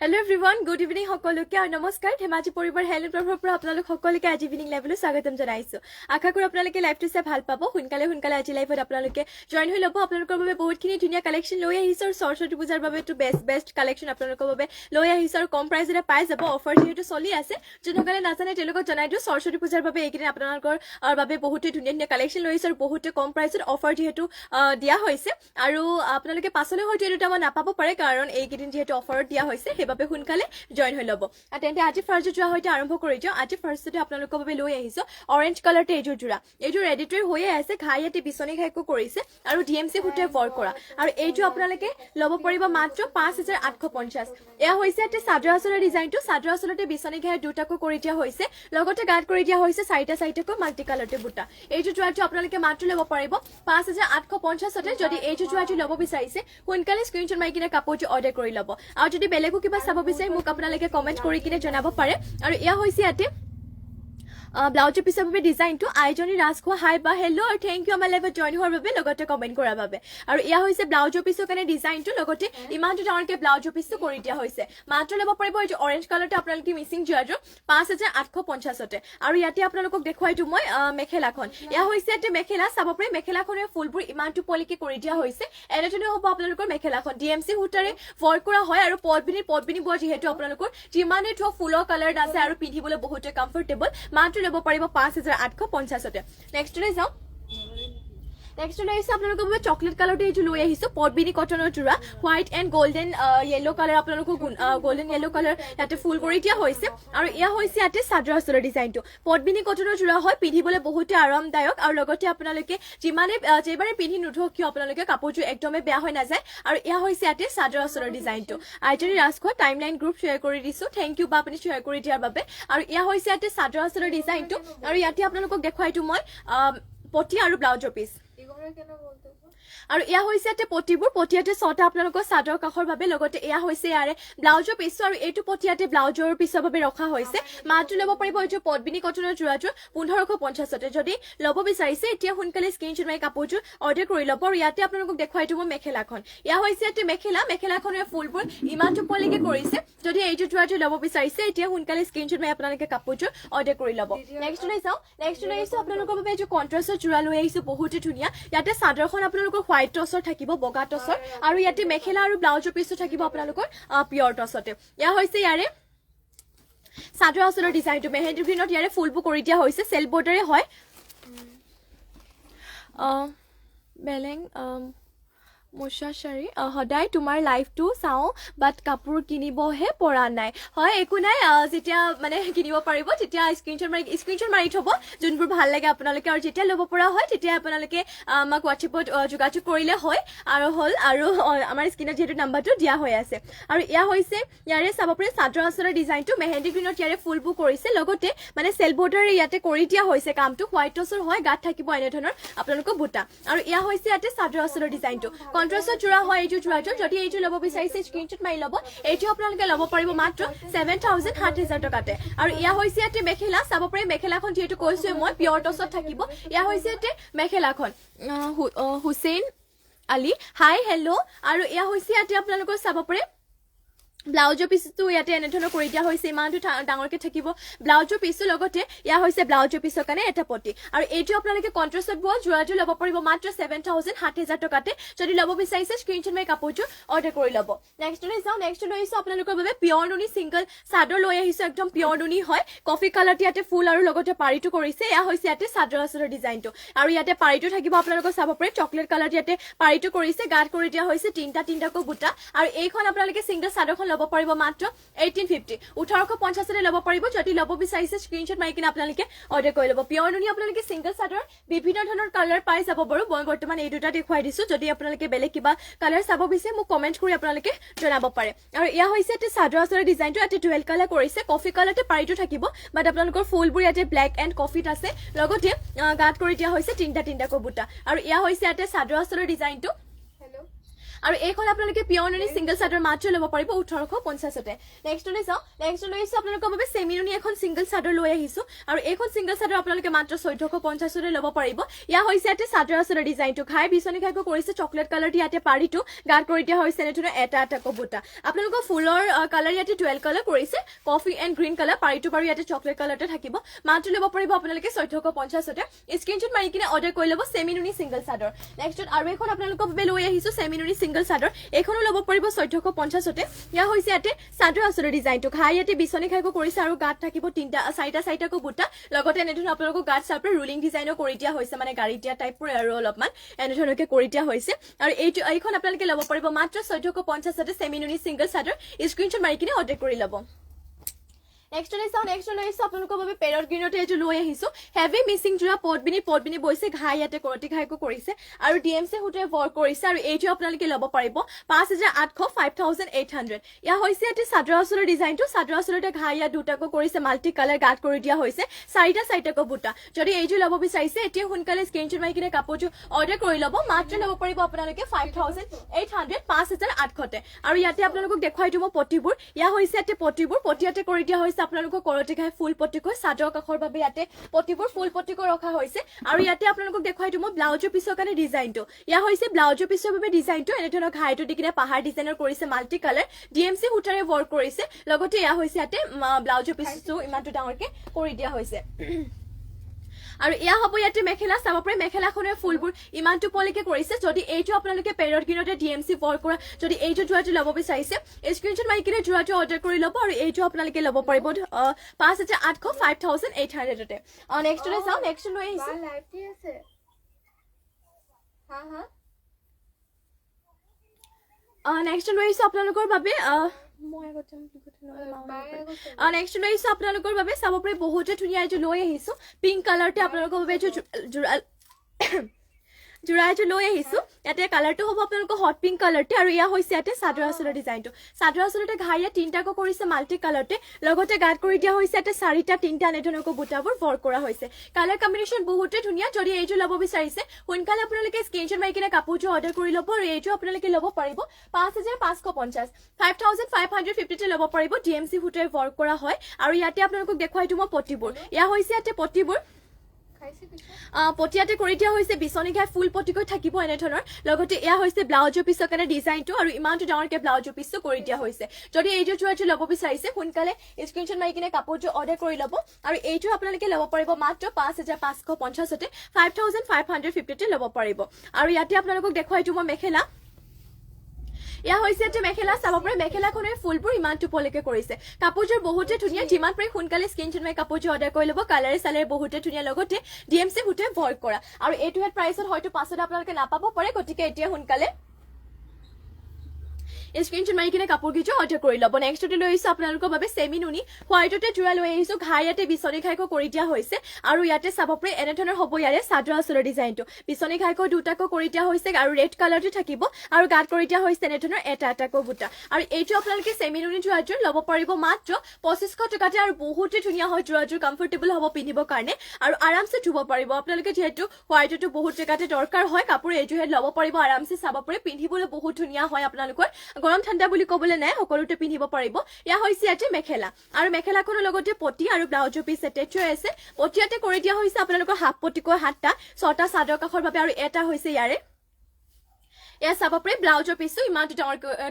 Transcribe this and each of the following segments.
Hello everyone, good evening সকলোকে আৰু নমস্কাৰ ধেমাজি পৰিবাৰ হেল্থ প্ৰভাৱৰ পৰা আপোনালোক সকলোকে আজি ইভিনিং লাইভলৈ স্বাগতম জনাইছো আশা কৰো আপোনালোকে লাইভটো চাই ভাল পাব সোনকালে আজি লাইভত আপোনালোকে জয়েন হৈ ল'ব আপোনালোকৰ বাবে বহুতখিনি ধুনীয়া কালেকচন লৈ আহিছো আৰু সৰস্বতী পূজাৰ বাবে তো বেষ্ট কালেকচন আপোনালোকৰ বাবে লৈ আহিছো আৰু কম প্ৰাইজতে পাই যাব অফাৰ যেহেতু চলি আছে যোনসকলে নাজানে তেওঁলোকক জনাই দিও সৰস্বতী পূজাৰ বাবে এইকেইদিন আপোনালোকৰ বাবে বহুতই ধুনীয়া কালেকচন লৈ আহিছো আৰু বহুতে কম প্ৰাইজত অফাৰ যেহেতু দিয়া হৈছে আৰু আপোনালোকে পাছলৈ হয়তো এটা নাপাব পাৰে কাৰণ এইকেইদিন যেহেতু অফাৰত দিয়া হৈছে সেইবাবে সোনকালে জয়েন হৈ ল'ব আৰু তেন্তে আজি ফাৰ্ষ্ট যোৱা হয়তো আৰম্ভ কৰি যাও আজি ফাৰ্ষ্টতে আপোনালোকৰ বাবে লৈ আহিছো অৰেঞ্জ কালাৰতে এইযোৰ ৰেডিটৰি হৈয়ে আছে ঘাইয়াতে বিচনী ঘাইকো কৰিছে আৰু ডিএমসি ফুটে ৱৰ্ক কৰা আৰু এইযোৰ আপোনালোকে ল'ব পাৰিব মাত্ৰ 5850 এয়া হৈছে এটা চাদৰ আঁচলৰ ডিজাইনটো চাদৰ আঁচলতে বিচনী ঘাই দুটাকো কৰি দিয়া হৈছে লগতে গাঁত কৰি দিয়া হৈছে চাৰিটাকৈ মাল্টি কালাৰতে বুটা এইযোৰ যোৱাটো আপোনালোকে মাত্ৰ ল'ব পাৰিব 5850তে যদি এইযোৰ যোৱাটো ল'ব বিচাৰিছে সোনকালে স্ক্ৰীনশ্বট মাৰি কিনে কাপোৰটো অৰ্ডাৰ কৰি ল'ব আৰু যদি বেলেগো কিবা চাব বিচাৰে মোক আপোনালোকে কমেন্ট কৰি কিনে জনাব পাৰে আৰু এয়া হৈছে ইয়াতে ব্লাউজৰ পিছৰ বাবে ডিজাইনটো আইজনী ৰাজখোৱা হাই বা হেল্ল আৰু থেংক ইউ আমাৰ লাইভত জয়েন হোৱাৰ বাবে লগতে কমেন্ট কৰাৰ বাবে আৰু এয়া হৈছে ব্লাউজৰ পিছৰ কাৰণে ডিজাইনটো লগতে ইমানটো ডাঙৰকে ব্লাউজৰ পিছটো কৰি দিয়া হৈছে মাত্ৰ ল'ব পাৰিব এই যে অৰেঞ্জ কালাৰতে আপোনালোকে মিচিং যোৱাটো 5850তে আৰু ইয়াতে আপোনালোকক দেখুৱাইটো মই মেখেলাখন এয়া হৈছে ইয়াতে মেখেলা চাব পাৰি মেখেলাখনৰ ফুলবোৰ ইমানটো পলিকে কৰি দিয়া হৈছে এনেধৰণে হ'ব আপোনালোকৰ মেখেলাখন ডিএমসি সূতাৰে ৱৰ্ক কৰা হয় আৰু পদ্মিনী বোৰ যিহেতু আপোনালোকৰ যিমানে থ ফুলৰ কালাৰ আছে আৰু পিন্ধিবলৈ বহুতে কমফৰ্টেবল মাত্ৰ ল'ব পাৰিব 5850তে নেক্সট লৈ যাও নেক্সট লৈ আহিছে আপোনালোকৰ বাবে চকলেট কালাৰটো এইটো লৈ আহিছো পদ্মিনী কটনৰ জোৰা white and golden yellow colour আপোনালোকৰ গোল্ডেন য়েলো কালাৰ ইয়াতে ফুল কৰি দিয়া হৈছে আৰু এয়া হৈছে ইয়াতে চাদৰ আঁচলৰ ডিজাইনটো পদ্মিনী কটনৰ জোৰা হয় পিন্ধিবলৈ বহুতে আৰামদায়ক আৰু লগতে আপোনালোকে যেইবাৰে পিন্ধি নুঠক কিয় আপোনালোকে কাপোৰযোৰ একদমেই বেয়া হৈ নাযায় আৰু এয়া হৈছে ইয়াতে চাদৰ আঁচলৰ ডিজাইনটো আইজনী ৰাজখোৱা টাইমলাইন গ্ৰুপ শ্বেয়াৰ কৰি দিছো থেংক ইউ বা আপুনি শ্বেয়াৰ কৰি দিয়াৰ বাবে আৰু এয়া হৈছে ইয়াতে চাদৰ আঁচলৰ ডিজাইনটো আৰু ইয়াতে আপোনালোকক দেখুৱাইটো মই পটি আৰু ব্লাউজৰ পিচ আৰু এয়া হৈছে ইয়াতে পটিয়াতে ছটা আপোনালোকৰ চাদৰ কাষৰ বাবে লগতে এয়া হৈছে ইয়াৰে ব্লাউজৰ পিছটো আৰু এইটো পটিয়াতে ব্লাউজৰ পিছৰ বাবে ৰখা হৈছে মাত্ৰ ল'ব পাৰিব এইটো পদ্মিনী কটনৰ জোৰাযোৰ 1550তে যদি ল'ব বিচাৰিছে এতিয়া সোনকালে স্ক্ৰীনশ্বট মাৰি কাপোৰযোৰ অৰ্ডাৰ কৰি ল'ব আৰু ইয়াতে আপোনালোকক দেখুৱাইটো মই মেখেলাখন এয়া হৈছে ইয়াতে মেখেলাখনৰ ফুলবোৰ ইমানটো পলিকে কৰিছে যদি এইযোৰ জোৰাযোৰ ল'ব বিচাৰিছে এতিয়া সোনকালে স্ক্ৰীনশ্বট মাৰি আপোনালোকে কাপোৰযোৰ অৰ্ডাৰ কৰি ল'ব নেক্সট লৈ আহিছো আপোনালোকৰ বাবে এইযোৰ কন্ট্ৰাষ্টৰ জোৰা লৈ আহিছো বহুতে ধুনীয়া ইয়াতে চাদৰখন আপোনালোকৰ হোৱাইট টছৰ থাকিব বগা টছৰ আৰু ইয়াতে মেখেলা আৰু ব্লাউজৰ পিছটো থাকিব আপোনালোকৰ পিয়ৰ টছতে এয়া হৈছে ইয়াৰে চাদৰ আঁচলৰ ডিজাইনটো মেহেন্দি গ্ৰীণত ইয়াৰে ফুলবোৰ কৰি দিয়া হৈছে চেল বৰ্ডাৰে হয় বেলেং মুছাশাৰী সদায় তোমাৰ লাইভটো চাওঁ বাট কাপোৰ কিনিবহে পৰা নাই হয় একো নাই যেতিয়া মানে কিনিব পাৰিব তেতিয়া স্ক্ৰীনশ্বট মাৰি থব যোনবোৰ ভাল লাগে আপোনালোকে আৰু যেতিয়া ল'ব পৰা হয় তেতিয়া আপোনালোকে আমাক হোৱাটছএপত যোগাযোগ কৰিলে হয় আৰু আমাৰ স্ক্ৰীনত যিহেতু নাম্বাৰটো দিয়া হৈ আছে আৰু এয়া হৈছে ইয়াৰে চাব পাৰি চাদৰ আঁচলৰ ডিজাইনটো মেহেন্দি গ্ৰীণত ইয়াৰে ফুলবোৰ কৰিছে লগতে মানে চেল বৰ্ডাৰে ইয়াতে কৰি দিয়া হৈছে কামটো হোৱাইট টছৰ হয় গাত থাকিব এনেধৰণৰ আপোনালোকৰ বুটা আৰু এয়া হৈছে ইয়াতে চাদৰ আঁচলৰ ডিজাইনটো কন্ট্ৰাষ্টৰ জোৰা হয় এইযোৰ জোৰাযোৰ যদি এইযোৰ ল'ব বিচাৰিছে স্ক্ৰীনশ্বট মাৰি ল'ব এইযোৰ আপোনালোকে ল'ব পাৰিব মাত্ৰ 7000 টকাতে আৰু এয়া হৈছে ইয়াতে মেখেলা চাব পাৰি মেখেলাখন যিহেতু কৈছোৱে মই পিয়ৰ টছত থাকিব এয়া হৈছে ইয়াতে মেখেলাখন হুছেইন আলী হাই হেল্ল আৰু এয়া হৈছে ইয়াতে আপোনালোকৰ চাব পাৰি ব্লাউজৰ পিছটো ইয়াতে এনেধৰণৰ কৰি দিয়া হৈছে ইমানটো ডাঙৰকে থাকিব ব্লাউজৰ পিছটো লগতে এয়া হৈছে ব্লাউজৰ পিছৰ কাৰণে এটা পটি আৰু এইটো আপোনালোকে কন্ট্ৰাষ্টত বোৱা জোৰাযোৰ ল'ব পাৰিব মাত্ৰ 7000 টকাতে যদি ল'ব বিচাৰিছে স্ক্ৰীনশ্বট মাৰি কাপোৰযোৰ অৰ্ডাৰ কৰি ল'ব নেক্সট লৈ আহিছো আপোনালোকৰ বাবে পিয়ৰ নুনি চিংগল চাদৰ লৈ আহিছো একদম পিয়ৰ নুনি হয় কফি কালাৰটো ইয়াতে ফুল আৰু লগতে পাৰীটো কৰিছে এয়া হৈছে ইয়াতে চাদৰ আঁচলৰ ডিজাইনটো আৰু ইয়াতে পাৰীটো থাকিব আপোনালোকৰ চাব পাৰি চকলেট কালাৰ ইয়াতে পাৰীটো কৰিছে গাত কৰি দিয়া হৈছে তিনিটাকৈ বুটা আৰু এইখন আপোনালোকে চিংগল চাদৰখন ল'ব পাৰিব মাত্ৰ 1850 ল'ব পাৰিব যদি ল'ব বিচাৰিছে স্ক্ৰীনশ্বট মাৰি কিনে আপোনালোকে অৰ্ডাৰ কৰি ল'ব পিয়ৰ নুনি আপোনালোকে চিংগল চাদৰ বিভিন্ন ধৰণৰ কালাৰ পাই যাব বাৰু মই বৰ্তমান এই দুটা দেখুৱাই দিছো যদি আপোনালোকে বেলেগ কিবা কালাৰ চাব বিচাৰে মোক কমেন্ট কৰি আপোনালোকে জনাব পাৰে আৰু এয়া হৈছে এটা চাদৰ আঁচলৰ ডিজাইনটো ইয়াতে ডুৱেল কালাৰ কৰিছে কফি কালাৰতে পাৰীটো থাকিব বাট আপোনালোকৰ ফুলবোৰ ইয়াতে ব্লেক এণ্ড কফিত আছে লগতে গাত কৰি দিয়া হৈছে তিনিটাকৈ বুটা আৰু এয়া হৈছে ইয়াতে চাদৰ আঁচলৰ ডিজাইনটো আৰু এইখন আপোনালোকে পিয়ৰ নুনি সিংগল চাদৰ মাত্ৰ ল'ব পাৰিব 1850তে নেক্সটলৈ চাও নেক্সট লৈ আহিছো আপোনালোকৰ বাবে সেমি নুনি এখন সিংগল চাদৰ লৈ আহিছো আৰু এইখন সিংগল চাদৰ আপোনালোকে মাত্ৰ 1450তে ল'ব পাৰিব ইয়া হৈছে এটা চাদৰ আচলৰ ডিজাইনটো ঘাই বিছনি ঘাইকো কৰিছে চকলেট কালাৰ ইয়াতে পাৰিটো গাত কৰি দিয়া হৈছে এনেধৰণৰ এটা এটা কবুটা আপোনালোকৰ ফুলৰ কালাৰ ইয়াতে 12 কালাৰ কৰিছে কফি এণ্ড গ্ৰীণ কালাৰ পাৰিটো বাৰু ইয়াতে চকলেট কালাৰতে থাকিব মাত্ৰ ল'ব পাৰিব আপোনালোকে 1450তে স্ক্ৰীনশ্বট মাৰি কিনে অৰ্ডাৰ কৰি ল'ব সেমি নুনি সিংগল চাদৰ নেক্সট আৰু এখন আপোনালোকৰ বাবে লৈ আহিছো সেমি নুনি সিংগল চাদৰ এইখনো ল'ব পাৰিব 1450তে ইয়া হৈছে ইয়াতে চাদৰ আচলৰ ডিজাইনটো ঘাই ইয়াতে বিছনি ঘাইকো কৰিছে আৰু গাত থাকিব তিনটা চাৰিটা কবুটা লগতে এনেধৰণৰ আপোনালোকৰ গাত চাপৰ ৰুলিং ডিজাইনো কৰি দিয়া হৈছে মানে গাড়ী দিয়া টাইপৰ আৰু অলপমান এনেধৰণকে কৰি দিয়া হৈছে আৰু এইখন আপোনালোকে ল'ব পাৰিব মাত্ৰ 1450তে সেমি নুনি সিংগল চাদৰ স্ক্ৰীনশ্বট মাৰি কিনে অৰ্ডাৰ কৰি ল'ব নেক্সট লৈ আহিছো আপোনালোকৰ বাবে পেৰট গ্ৰীণতে এইটো লৈ আহিছো হেভি মিচিং জোৰা পটবিনি বৈছে ঘাই ইয়াতে কৰতি ঘাইকো কৰিছে আৰু ডিএমচি হুটে ৱৰ্ক কৰিছে আৰু এইটো আপোনালোকে ল'ব পাৰিব 5800 5800 ইয়া হৈছে ইয়াতে চাদৰ আচলৰ ডিজাইনটো চাদৰ আচলতে ঘাই ইয়াত দুটাকো কৰিছে মাল্টি কালাৰ গাত কৰি দিয়া হৈছে চাৰিটাকো বুটা যদি এইটো ল'ব বিচাৰিছে এতিয়া সোনকালে স্ক্ৰীনশ্বট মাৰি কিনে কাপোৰটো অৰ্ডাৰ কৰি ল'ব মাত্ৰ ল'ব পাৰিব আপোনালোকে 5800 5800তে আৰু ইয়াতে আপোনালোকক দেখুৱাই দিম পটিবোৰ ইয়া হৈছে ইয়াতে পটিয়াতে কৰি দিয়া হৈছে আপোনালোকৰ কৰতি ঘাই ফুল পটিকৈ চাদৰ কাখৰ বাবে ইয়াতে পটিবোৰ ফুল পটিকৈ ৰখা হৈছে আৰু ইয়াতে আপোনালোকক দেখুৱাই দিম ব্লাউজৰ পিছৰ কাৰণে ডিজাইনটো ইয়া হৈছে ব্লাউজৰ পিছৰ বাবে ডিজাইনটো এনেধৰণৰ ঘাইটো দি কিনে পাহাৰ ডিজাইনৰ কৰিছে মাল্টি কালাৰ ডিএমচি হুটাৰে ৱৰ্ক কৰিছে লগতে ইয়া হৈছে ইয়াতে ব্লাউজৰ পিছটো ইমানটো ডাঙৰকে কৰি দিয়া হৈছে আৰু ইয়া হ'ব ইয়াতে মেখেলা চাব পাৰে মেখেলাখনৰ ফুলবোৰ ইমানটো পলিকে কৰিছে যদি এইটো আপোনালোকে পেৰট গ্ৰীণতে ডিএমচি ৱৰ্ক কৰা যদি এইটো জোৰাটো ল'ব বিচাৰিছে স্ক্ৰীনশ্বট মাৰি কিনে জোৰাটো অৰ্ডাৰ কৰি ল'ব আৰু এইটো আপোনালোকে ল'ব পাৰিব 5800 5800তে নেক্সটলৈ চাওঁ নেক্সট লৈ আহিছো নেক্সট লৈ আহিছো আপোনালোকৰ বাবে নেক্সট লৈ আহিছো আপোনালোকৰ বাবে চাব পাৰি বহুতে ধুনীয়া এইটো লৈ আহিছো পিংক কালাৰতে আপোনালোকৰ বাবে এইটো জোৰা এইটো লৈ আহিছো ইয়াতে কালাৰটো হ'ব আপোনালোকৰ হট পিংক কালাৰতে আৰু ইয়া হৈছে ইয়াতে চাদৰ আচলৰ ডিজাইনটো চাদৰ আচলতে ঘাইয়া তিনটাকো কৰিছে মাল্টি কালাৰতে লগতে গাত কৰি দিয়া হৈছে ইয়াতে তিনটা এনেধৰণকৈ বুটাবোৰ ৱৰ্ক কৰা হৈছে কালাৰ কম্বিনেশ্যন বহুতে ধুনীয়া যদি এইটো ল'ব বিচাৰিছে সোনকালে আপোনালোকে স্ক্ৰীনশ্বট মাৰি কিনে কাপোৰটো অৰ্ডাৰ কৰি ল'ব আৰু এইটো আপোনালোকে ল'ব পাৰিব 5550 5550তে ল'ব পাৰিব ডিএমচি হুটাৰে ৱৰ্ক কৰা হয় আৰু ইয়াতে আপোনালোকক দেখুৱাই দিম পটিবোৰ ইয়া হৈছে ইয়াতে পটিবোৰ পটিয়াতে কৰি দিয়া হৈছে বিছনি ঘাই ফুল পটিকৈ থাকিব এনেধৰণৰ লগতে এয়া হৈছে ব্লাউজৰ পিছৰ কাৰণে ডিজাইনটো আৰু ইমানটো ডাঙৰকে ব্লাউজৰ পিছটো কৰি দিয়া হৈছে যদি এইটো জোৰাটো ল'ব বিচাৰিছে সোনকালে স্ক্ৰীনশ্বট মাৰি কিনে কাপোৰটো অৰ্ডাৰ কৰি ল'ব আৰু এইটো আপোনালোকে ল'ব পাৰিব মাত্ৰ 5550তে 5550তে ল'ব পাৰিব আৰু ইয়াতে আপোনালোকক দেখুৱাই দিম মেখেলা ইয়া হৈছে ইয়াতে মেখেলা চাব পাৰে মেখেলাখনৰ ফুলবোৰ ইমানটো পলিকে কৰিছে কাপোৰযোৰ বহুতে ধুনীয়া যিমান পাৰে সোনকালে স্ক্ৰীনশ্বট মাৰি কাপোৰযোৰ অৰ্ডাৰ কৰি ল'ব কালাৰে চালাৰে বহুতে ধুনীয়া লগতে ডিএমচি হুটে ৱৰ্ক কৰা আৰু এইটো হেড প্ৰাইচত হয়তো পাছত আপোনালোকে নাপাব পাৰে গতিকে এতিয়া সোনকালে স্ক্ৰীনশ্বট মাৰি কিনে কাপোৰ কেইযোৰ অৰ্ডাৰ কৰি ল'ব নেক্সটতে লৈ আহিছো আপোনালোকৰ বাবে সেমি নুনি হোৱাইটতে জোৰা লৈ আহিছো ঘাই ইয়াতে বিছনি ঘাইকো কৰি দিয়া হৈছে আৰু ইয়াতে চাব পাৰে এনেধৰণৰ হ'ব ইয়াৰে চাদৰ আচলৰ ডিজাইনটো বিছনি ঘাইকো দুটাকো কৰি দিয়া হৈছে আৰু ৰেড কালাৰতে থাকিব আৰু গাত কৰি দিয়া হৈছে এনেধৰণৰ এটাকো বুটা আৰু এইটো আপোনালোকে সেমি নুনি জোৰাযোৰ ল'ব পাৰিব মাত্ৰ 2500 টকাতে আৰু বহুতে ধুনীয়া হয় জোৰাযোৰ কমফৰ্টেবল হ'ব পিন্ধিবৰ কাৰণে আৰু আৰামছে ধুব পাৰিব আপোনালোকে যিহেতু হোৱাইটটো বহুত জেগাতে দৰকাৰ হয় কাপোৰ এইযোৰহে ল'ব পাৰিব আৰামছে চাব পাৰে পিন্ধিবলৈ বহুত ধুনীয়া হয় আপোনালোকৰ গৰম ঠাণ্ডা বুলি ক'বলৈ নাই সকলোতে পিন্ধিব পাৰিব ইয়া হৈছে ইয়াতে মেখেলা আৰু মেখেলাখনৰ লগতে পটি আৰু ব্লাউজৰ পিছ এটেচ হৈ আছে পটিয়াতে কৰি দিয়া হৈছে আপোনালোকৰ হাফ পটিকৈ 7টা 6টা চাদৰ কাখৰ বাবে আৰু এটা হৈছে ইয়াৰে এয়া চাব পাৰে ব্লাউজৰ পিছটো ইমানটো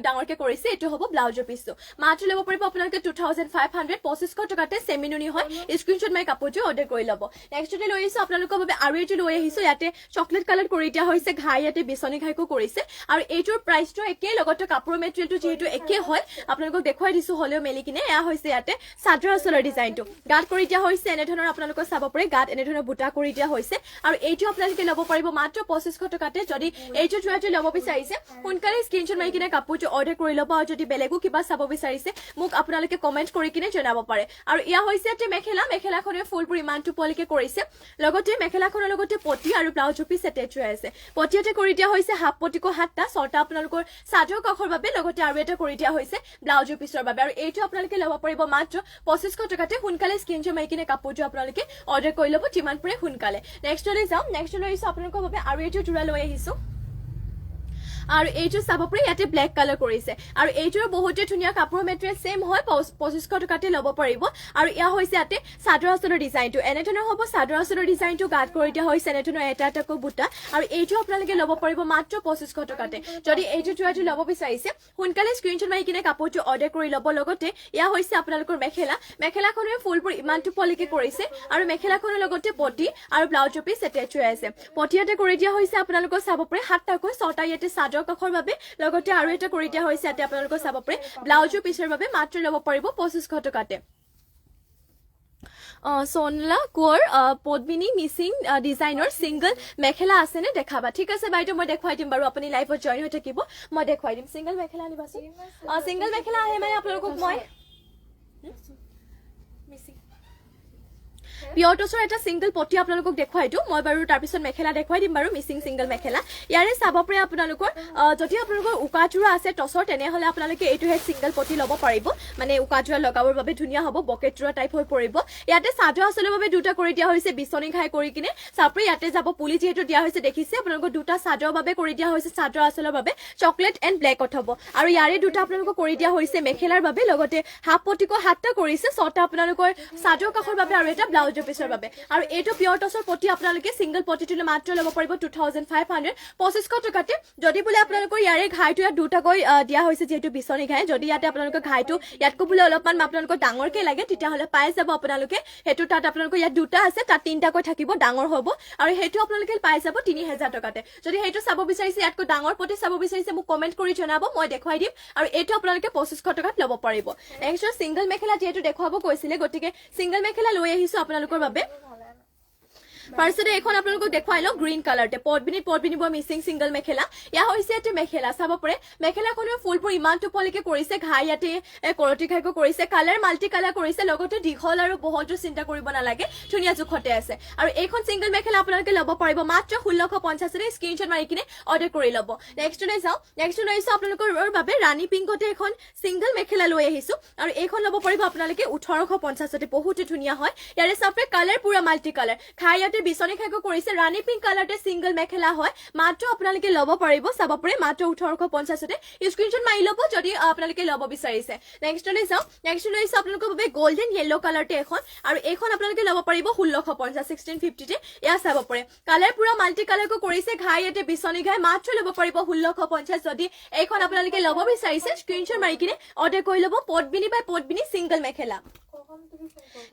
ডাঙৰকে কৰিছে এইটো হ'ব ব্লাউজৰ পিছটো মাত্ৰ ল'ব পাৰিব আপোনালোকে 2500 2500 টকাতে সেমি নুনি হয় স্ক্ৰীনশ্বট মাৰি কাপোৰটো অৰ্ডাৰ কৰি ল'ব নেক্সটতে লৈ আহিছো আপোনালোকৰ বাবে আৰু এইটো লৈ আহিছো ইয়াতে চকলেট কালাৰ কৰি দিয়া হৈছে ঘাই ইয়াতে বিছনি ঘাইকো কৰিছে আৰু এইটোৰ প্ৰাইচটো একে লগতে কাপোৰৰ মেটেৰিয়েলটো যিহেতু একে হয় আপোনালোকক দেখুৱাই দিছো হলেও মেলি কিনে এয়া হৈছে ইয়াতে চাদৰ আচলৰ ডিজাইনটো গাত কৰি দিয়া হৈছে এনেধৰণৰ আপোনালোকৰ চাব পাৰে গাত এনেধৰণৰ বুটা কৰি দিয়া হৈছে আৰু এইটো আপোনালোকে ল'ব পাৰিব মাত্ৰ 2500 টকাতে যদি এইটো জোৰাটো ল'ব বিচাৰিছে সোনকালে স্ক্ৰীনশ্বট মাৰি কিনে কাপোৰটো অৰ্ডাৰ কৰি ল'ব আৰু যদি বেলেগো কিবা চাব বিচাৰিছে মোক আপোনালোকে কমেন্ট কৰি কিনে জনাব পাৰে আৰু ইয়া হৈছে ইয়াতে মেখেলাখনৰ ফুলবোৰ ইমানটো পলিকে কৰিছে লগতে মেখেলাখনৰ লগতে পটি আৰু ব্লাউজৰ পিছ এটেচ হৈ আছে পটিয়াতে কৰি দিয়া হৈছে হাফ পটিকো 7টা 6টা আপোনালোকৰ চাদৰ কাখৰ বাবে লগতে আৰু এটা কৰি দিয়া হৈছে ব্লাউজৰ পিছৰ বাবে আৰু এইটো আপোনালোকে ল'ব পাৰিব মাত্ৰ 2500 টকাতে সোনকালে স্ক্ৰীনশ্বট মাৰি কিনে কাপোৰটো আপোনালোকে অৰ্ডাৰ কৰি ল'ব যিমান পাৰে সোনকালে নেক্সটলৈ যাম নেক্সটলৈ আহিছো আপোনালোকৰ বাবে আৰু এইটো জোৰা লৈ আহিছো আৰু এইটো চাব পাৰি ইয়াতে ব্লেক কালাৰ কৰিছে আৰু এইটোৰ বহুতে ধুনীয়া কাপোৰৰ মেটেৰিয়েল সেম হয় 2500 টকাতে ল'ব পাৰিব আৰু ইয়া হৈছে ইয়াতে চাদৰ আঁচলৰ ডিজাইনটো এনেধৰণৰ হ'ব চাদৰ আঁচলৰ ডিজাইনটো গাত কৰি দিয়া হৈছে এনেধৰণৰ এটা এটাকৈ বুটা আৰু এইটো আপোনালোকে ল'ব পাৰিব মাত্ৰ 2500 টকাতে যদি এইটো টুৱাটো ল'ব বিচাৰিছে সোনকালে স্ক্ৰীনশ্বট মাৰি কিনে কাপোৰটো অৰ্ডাৰ কৰি ল'ব লগতে ইয়া হৈছে আপোনালোকৰ মেখেলাখনৰ ফুলবোৰ ইমানটো পলিকে কৰিছে আৰু মেখেলাখনৰ লগতে পটি আৰু ব্লাউজৰ পিচ এটেচ হৈ আছে পটিয়াতে কৰি দিয়া হৈছে আপোনালোকৰ চাব পাৰে 7টাকৈ 6টা ইয়াতে চাদৰ কাষৰ বাবে লগতে আৰু এটা কৰি দিয়া হৈছে ইয়াতে আপোনালোকৰ চাব পাৰে ব্লাউজৰ পিচৰ বাবে মাত্ৰ ল'ব পাৰিব 2500 টকাতে সোনলা কোৰ পদ্মিনী মিচিং ডিজাইনৰ সিংগল মেখেলা আছে নে দেখাবা ঠিক আছে বাইদেউ মই দেখুৱাই দিম বাৰু আপুনি লাইভত জয়েন হৈ থাকিব মই দেখুৱাই দিম সিংগল মেখেলা আনিবাচোন সিংগল মেখেলা আহে মানে আপোনালোকক মই পিয়ৰ টছৰ এটা সিংগল পটি আপোনালোকক দেখুৱাই দিওঁ মই বাৰু তাৰপিছত মেখেলা দেখুৱাই দিম বাৰু মিচিং সিংগল মেখেলা ইয়াৰে চাব পাৰে আপোনালোকৰ যদি আপোনালোকৰ উকাজোৰা আছে টছৰ তেনেহ'লে আপোনালোকে এইটোহে সিংগল পটি ল'ব পাৰিব মানে উকাজোৰা লগাবৰ বাবে ধুনীয়া হ'ব বকেটজোৰা টাইপ হৈ পৰিব ইয়াতে চাদৰ আঁচলৰ বাবে দুটা কৰি দিয়া হৈছে বিচনী ঘাই কৰি কিনে চাপৰি ইয়াতে যাব পুলি যিহেতু দিয়া হৈছে দেখিছে আপোনালোকৰ দুটা চাদৰ বাবে কৰি দিয়া হৈছে চাদৰ আঁচলৰ বাবে চকলেট এণ্ড ব্লেকত হ'ব আৰু ইয়াৰে দুটা আপোনালোকক কৰি দিয়া হৈছে মেখেলাৰ বাবে লগতে হাফ পটিকো 7টা কৰিছে 6টা আপোনালোকৰ চাদৰ কাষৰ বাবে আৰু এটা ব্লাউজৰ পিছৰ বাবে আৰু এইটো পিয়ৰ টছৰ পটি আপোনালোকে সিংগল পটিটো মাত্ৰ ল'ব পাৰিব 2500 2500 টকাতে যদি বোলে আপোনালোকৰ ইয়াৰে ঘাইটো ইয়াত দুটাকৈ দিয়া হৈছে যিহেতু বিচনী ঘাই যদি ইয়াতে আপোনালোকৰ ঘাইটো ইয়াতকৈ বোলে অলপমান আপোনালোকৰ ডাঙৰকে লাগে তেতিয়াহ'লে পাই যাব আপোনালোকে সেইটো তাত আপোনালোকৰ ইয়াত দুটা আছে তাত 3টাকৈ থাকিব ডাঙৰ হ'ব আৰু সেইটো আপোনালোকে পাই যাব 3000 টকাতে যদি সেইটো চাব বিচাৰিছে ইয়াতকৈ ডাঙৰ পটি চাব বিচাৰিছে মোক কমেন্ট কৰি জনাব মই দেখুৱাই দিম আৰু এইটো আপোনালোকে 2500 টকাত ল'ব পাৰিব নেক্সট সিংগল মেখেলা যেহেতু দেখুৱাব কৈছিলে গতিকে সিংগল মেখেলা লৈ আহিছো আপোনালোকৰ বাবে ফাৰ্ষ্টতে এখন আপোনালোকক দেখুৱাই লওঁ গ্ৰীণ কালাৰতে পদ্মিনী বৰ মিচিং সিংগল মেখেলা ইয়া হৈছে ইয়াতে মেখেলা চাব পাৰে মেখেলাখনৰ ফুলবোৰ ইমানটো পলিকে কৰিছে ঘাই ইয়াতে কৰতি ঘাইকো কৰিছে কালাৰ মাল্টি কালাৰ কৰিছে লগতে দীঘল আৰু বহলটো চিন্তা কৰিব নালাগে ধুনীয়া জোখতে আছে আৰু এইখন সিংগল মেখেলা আপোনালোকে ল'ব পাৰিব মাত্ৰ 1650 ৰে স্ক্ৰীনশ্বট মাৰি কিনে অৰ্ডাৰ কৰি ল'ব নেক্সটলৈ যাওঁ আপোনালোকৰ বাবে ৰাণী পিংকতে এখন সিংগল মেখেলা লৈ আহিছো আৰু এইখন ল'ব পাৰিব আপোনালোকে 1850 তে বহুত ধুনীয়া হয় ইয়াৰে চাপৰে কালাৰ পুৰা মাল্টি কালাৰ ঘাই বিচনী খাইকো কৰিছে ৰাণী পিংক কালাৰতে সিংগল মেখেলা হয় মাত্ৰ আপোনালোকে ল'ব পাৰিব চাব পাৰে মাত্ৰ 1850 তে স্ক্ৰীনশ্বট মাৰি ল'ব যদি আপোনালোকে ল'ব বিচাৰিছে নেক্সটলৈ যাওঁ আপোনালোকৰ বাবে গোল্ডেন ইয়েলো কালাৰতে এখন আৰু এইখন আপোনালোকে ল'ব পাৰিব 1650 1650 তে ইয়া চাব পাৰে কালাৰ পুৰা মাল্টি কালাৰকো কৰিছে ঘাই ইয়াতে বিচনী ঘাই মাত্ৰ ল'ব পাৰিব 1650 যদি এইখন আপোনালোকে ল'ব বিচাৰিছে স্ক্ৰীনশ্বট মাৰি কিনে অৰ্ডাৰ কৰি ল'ব পদ্মিনী সিংগল মেখেলা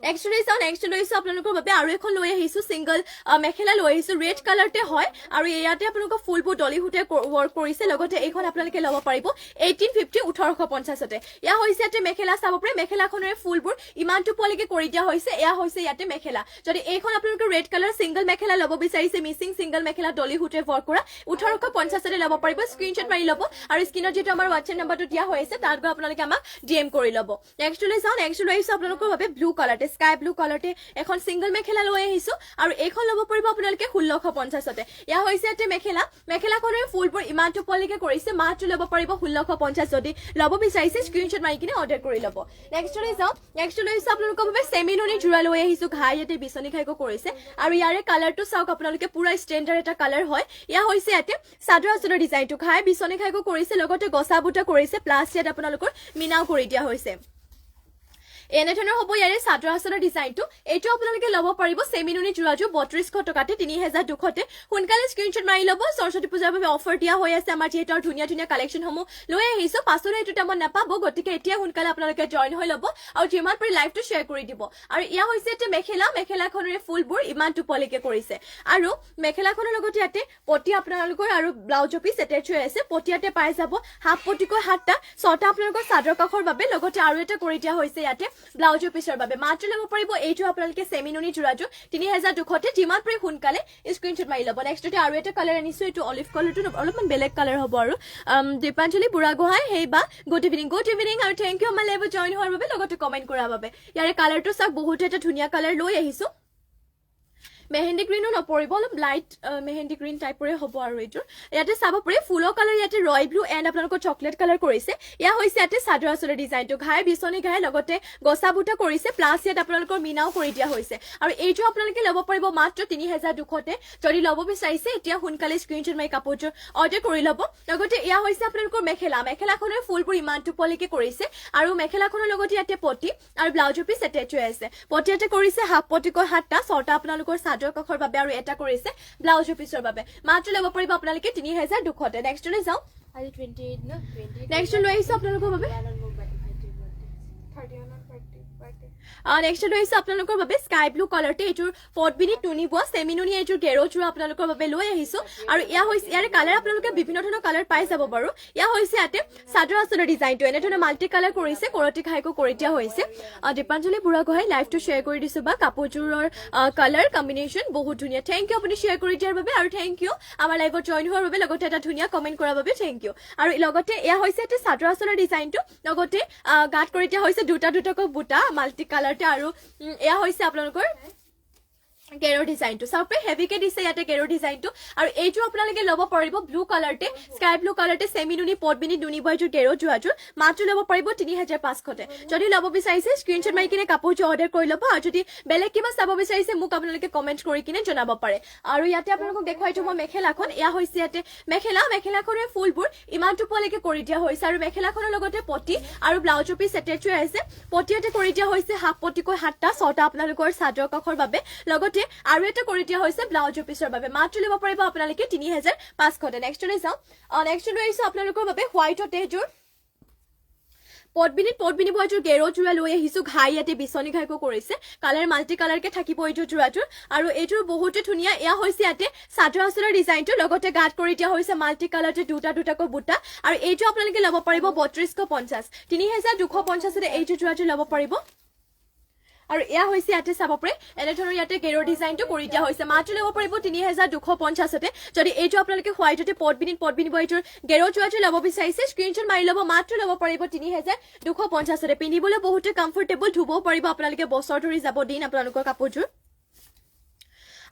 নেক্সট লৈছো আপোনালোকৰ বাবে আৰু এখন লৈ আহিছো সিংগল মেখেলা লৈ আহিছো ৰেড কালাৰতে হয় আৰু ইয়াতে আপোনালোকৰ ফুলবোৰ ডলি হুটে ৱৰ্ক কৰিছে লগতে এইখন আপোনালোকে ল'ব পাৰিব 1850 তে ইয়া হৈছে ইয়াতে মেখেলা চাব পাৰে মেখেলাখনৰ ফুলবোৰ ইমানটো পলিকে কৰি দিয়া হৈছে এয়া হৈছে ইয়াতে মেখেলা যদি এইখন আপোনালোকৰ ৰেড কালাৰ সিংগল মেখেলা ল'ব বিচাৰিছে মিচিং সিংগল মেখেলা ডলি হুটে ৱৰ্ক কৰা 1850 তে ল'ব পাৰিব স্ক্ৰীনশ্বট মাৰি ল'ব আৰু স্ক্ৰীনত যেটো আমাৰ WhatsApp নম্বৰটো দিয়া হৈছে তাত গৈ আপোনালোকে আমাক DM কৰি ল'ব নেক্সট লৈ আহিছো আপোনালোকৰ বাবে ব্লু কালাৰতে স্কাই ব্লু কালাৰতে এখন সিংগল মেখেলা লৈ আহিছো আৰু এইখন ল'ব পাৰিব আপোনালোকে 1650 তে ইয়া হৈছে ইয়াতে মেখেলাখনৰ ফুলবোৰ ইমানটো পলিকে কৰিছে মাত্ৰ ল'ব পাৰিব 1650 যদি ল'ব বিচাৰিছে স্ক্ৰীনশ্বট মাৰি কিনে অৰ্ডাৰ কৰি ল'ব নেক্সট লৈ আহিছো আপোনালোকৰ বাবে চেমিননি জোৰা লৈ আহিছো ঘাই ইয়াতে বিচনী খাইকো কৰিছে আৰু ইয়াৰে কালাৰটো চাওক আপোনালোকে পুৰা ষ্টেণ্ডাৰ্ড এটা কালাৰ হয় ইয়া হৈছে ইয়াতে চাদৰ আঁচলৰ ডিজাইনটো ঘাই বিচনী খাইকো কৰিছে লগতে গছা বুটা কৰিছে প্লাছ ইয়াত আপোনালোকৰ মিনাও কৰি দিয়া হৈছে এনেধৰণৰ হ'ব ইয়াৰে চাদৰ আঁচলৰ ডিজাইনটো এইটো আপোনালোকে ল'ব পাৰিব চেমিননি জোৰাজু 3200 টকাতে 3200 তে সোনকালে স্ক্ৰীনশ্বট মাৰি ল'ব সৰস্বতী পূজাৰ বাবে অফাৰ দিয়া হৈ আছে আমাৰ যিহেতু ধুনীয়া কালেকশ্যনসমূহ লৈ আহিছো পাছলৈ এইটো টাইমত নাপাব গতিকে এতিয়া সোনকালে আপোনালোকে জইন হৈ ল'ব আৰু যিমান পাৰি লাইভটো শ্বেয়াৰ কৰি দিব আৰু ইয়া হৈছে এটা মেখেলাখনৰ ফুলবোৰ ইমান টুপলিকে কৰিছে আৰু মেখেলাখনৰ লগতে ইয়াতে পটি আপোনালোকৰ আৰু ব্লাউজৰ পিচ এটেচ হৈ আছে পটিয়াতে পাই যাব হাফ পটিকৈ 7টা 6টা আপোনালোকৰ চাদৰ কাষৰ বাবে লগতে আৰু এটা কৰি দিয়া হৈছে ইয়াতে ব্লাউজৰ পিছৰ বাবে মাত্ৰ ল'ব পাৰিব এইটো আপোনালোকে চেমিননি জোৰাজু 3200 তে যিমান পাৰি সোনকালে স্ক্ৰীনশ্বট মাৰি ল'ব নেক্সটতে আৰু এটা কালাৰ আনিছো এইটো অলিভ কালাৰটো অলপমান বেলেগ কালাৰ হ'ব আৰু দীপাঞ্জলি বুঢ়াগোহাঁই হেইবা গুড ইভিনিং আৰু থেংক ইউ আমাৰ লাইভত জইন হোৱাৰ বাবে লগতে কমেন্ট কৰাৰ বাবে ইয়াৰে কালাৰটো চাওক বহুত এটা ধুনীয়া কালাৰ লৈ আহিছো মেহেন্দি গ্ৰীণো নপৰিব, অলপ লাইট মেহেন্দি গ্ৰীণ টাইপৰে হ'ব আৰু এইটোৰ ইয়াতে চাব পাৰি ফুলৰ কালাৰ ইয়াতে ৰয়েল ব্লু এণ্ড আপোনালোকৰ চকলেট কালাৰ কৰিছে এয়া হৈছে ইয়াতে চাদৰ আঁচলৰ ডিজাইনটো ঘাই বিচনী ঘাই লগতে গছা বুটা কৰিছে প্লাছ ইয়াত আপোনালোকৰ মিনাও কৰি দিয়া হৈছে আৰু এইটো আপোনালোকে ল'ব পাৰিব মাত্ৰ ৩,২০০তে যদি ল'ব বিচাৰিছে এতিয়া সোনকালে স্ক্ৰীনশ্বট মাৰি কাপোৰযোৰ অৰ্ডাৰ কৰি ল'ব লগতে এয়া হৈছে আপোনালোকৰ মেখেলাখনৰ ফুলবোৰ ইমান টোপলিকে কৰিছে আৰু মেখেলাখনৰ লগতে ইয়াতে পটি আৰু ব্লাউজৰ পিছ এটেচ হৈ আছে পটি ইয়াতে কৰিছে হাফ পটিকৈ 7টা 6টা আপোনালোকৰ চাদৰ কাষৰ বাবে আৰু এটা কৰিছে ব্লাউজৰ পিছৰ বাবে মাত্ৰ ল'ব পাৰিব আপোনালোকে ৩,২০০তে নেক্সটলৈ যাওঁ আজি 28 না 28 নেক্সট লৈ আহিছো আপোনালোকৰ বাবে নেক্সট লৈ আহিছো আপোনালোকৰ বাবে স্কাই ব্লু কালাৰতে এইটোৰ পটবিনি টুনি বোৱা চেমিনুনি এইটোৰ গেৰো চোৰা আপোনালোকৰ বাবে লৈ আহিছো আৰু এয়া হৈছে ইয়াৰে কালাৰ আপোনালোকে বিভিন্ন ধৰণৰ কালাৰ পাই যাব বাৰু এয়া হৈছে ইয়াতে চাদৰ আঁচলৰ ডিজাইনটো এনেধৰণৰ মাল্টি কালাৰ কৰিছে কৰতি ঘাইকো কৰি দিয়া হৈছে দীপাঞ্জলি বুঢ়াগোহাঁই লাইভটো শ্বেয়াৰ কৰি দিছো বা কাপোৰযোৰৰ কালাৰ কম্বিনেশ্যন বহুত ধুনীয়া থেংক ইউ আপুনি শ্বেয়াৰ কৰি দিয়াৰ বাবে আৰু থেংক ইউ আমাৰ লাইভত জইন হোৱাৰ বাবে লগতে এটা ধুনীয়া কমেণ্ট কৰাৰ বাবে থেংক ইউ আৰু লগতে এয়া হৈছে ইয়াতে চাদৰ আঁচলৰ ডিজাইনটো লগতে গাঁত কৰি দিয়া হৈছে দুটাকৈ বুটা মাল্টি কালাৰতে আৰু এয়া হৈছে আপোনালোকৰ গেৰো ডিজাইনটো চাওঁপে হেভিকে দিছে ইয়াতে গেৰো ডিজাইনটো আৰু এইটো আপোনালোকে ল'ব পাৰিব ব্লু কালাৰতে স্কাই ব্লু কালাৰতে চেমিনুনি পটবিনি দুনি বয়যোৰ গেৰো যোৱাযোৰ মাত্ৰ ল'ব পাৰিব ৩,৫০০তে যদি ল'ব বিচাৰিছে স্ক্ৰীনশ্বট মাৰি কিনে কাপোৰযোৰ অৰ্ডাৰ কৰি ল'ব আৰু যদি বেলেগ কিবা চাব বিচাৰিছে মোক আপোনালোকে কমেণ্ট কৰি কিনে জনাব পাৰে আৰু ইয়াতে আপোনালোকক দেখুৱাইছো মই মেখেলাখন এয়া হৈছে ইয়াতে মেখেলাখনৰ ফুলবোৰ ইমান টোপলৈকে কৰি দিয়া হৈছে আৰু মেখেলাখনৰ লগতে পটি আৰু ব্লাউজৰ পিছ এটেচ হৈ আছে পটি ইয়াতে কৰি দিয়া হৈছে হাফ পটিকৈ 7টা 6টা আপোনালোকৰ চাদৰ কাষৰ বাবে লগতে আৰু এটা কৰি দিয়া হৈছে ব্লাউজৰ পিছৰ বাবে মাত্ৰ ল'ব পাৰিব আপোনালোকে ৩,৫০০তে নেক্সটলৈ যাওঁ নেক্সট লৈ আহিছো আপোনালোকৰ বাবে হোৱাইটতে এইযোৰ পটবিনি বয়যোৰ গেৰো যোৰা লৈ আহিছো ঘাই ইয়াতে বিচনী ঘাইকো কৰিছে কালাৰ মাল্টি কালাৰকে থাকিব এইযোৰ যোৰাযোৰ আৰু এইযোৰ বহুতে ধুনীয়া এয়া হৈছে ইয়াতে চাদৰ আঁচলৰ ডিজাইনটো লগতে গাঁত কৰি দিয়া হৈছে মাল্টি কালাৰতে দুটাকৈ বুটা আৰু এইটো আপোনালোকে ল'ব পাৰিব ৩২৫০ ৩,২৫০তে এইযোৰ যোৰাযোৰ ল'ব পাৰিব আৰু এয়া হৈছে ইয়াতে চাব পাৰে এনেধৰণৰ ইয়াতে গেৰো ডিজাইনটো কৰি দিয়া হৈছে মাত্ৰ ল'ব পাৰিব ৩,২৫০তে যদি এইটো আপোনালোকে হোৱাইটতে পটবিনি বয়টোৰ গেৰো যোৱাটো ল'ব বিচাৰিছে স্ক্ৰীনশ্বট মাৰি ল'ব মাত্ৰ ল'ব পাৰিব ৩,২৫০তে পিন্ধিবলৈ বহুতে কমফৰ্টেবল ধুবও পাৰিব আপোনালোকে বছৰ ধৰি যাব দিন আপোনালোকৰ কাপোৰযোৰ